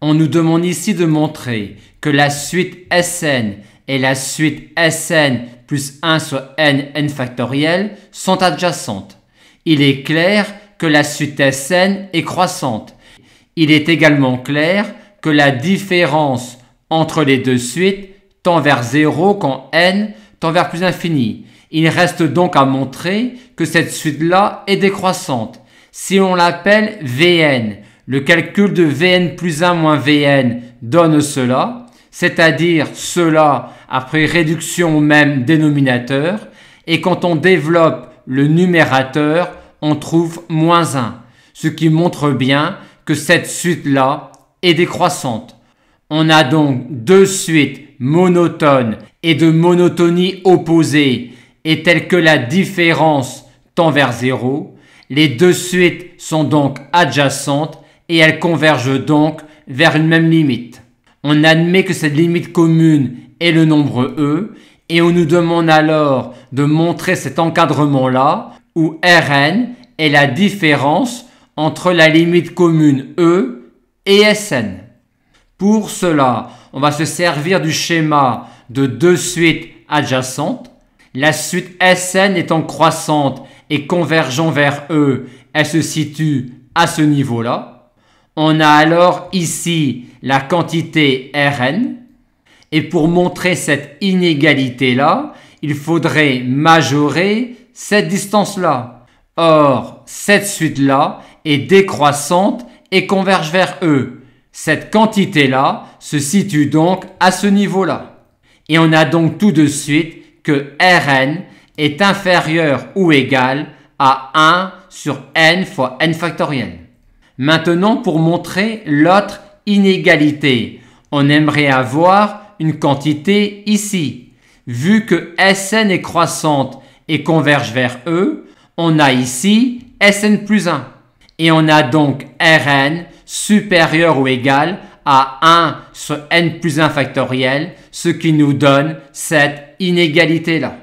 On nous demande ici de montrer que la suite Sn et la suite Sn plus 1 sur n factoriel sont adjacentes. Il est clair que la suite Sn est croissante. Il est également clair que la différence entre les deux suites tend vers 0 quand n tend vers plus infini. Il reste donc à montrer que cette suite-là est décroissante. Si on l'appelle Vn, le calcul de Vn plus 1 moins Vn donne cela, c'est-à-dire cela après réduction au même dénominateur, et quand on développe le numérateur, on trouve moins 1, ce qui montre bien que cette suite-là est décroissante. On a donc deux suites monotones et de monotonie opposée, et telles que la différence tend vers 0, les deux suites sont donc adjacentes et elles convergent donc vers une même limite. On admet que cette limite commune est le nombre e et on nous demande alors de montrer cet encadrement-là où Rn est la différence entre la limite commune e et Sn. Pour cela, on va se servir du schéma de deux suites adjacentes. La suite Sn étant croissante et convergeant vers e, elle se situe à ce niveau-là. On a alors ici la quantité Rn. Et pour montrer cette inégalité-là, il faudrait majorer cette distance-là. Or, cette suite-là est décroissante et converge vers e. Cette quantité-là se situe donc à ce niveau-là. Et on a donc tout de suite que Rn est inférieur ou égal à 1 sur n fois n factoriel. Maintenant, pour montrer l'autre inégalité, on aimerait avoir une quantité ici. Vu que Sn est croissante et converge vers e, on a ici Sn plus 1. Et on a donc Rn supérieur ou égal à 1 sur n plus 1 factoriel, ce qui nous donne cette inégalité-là.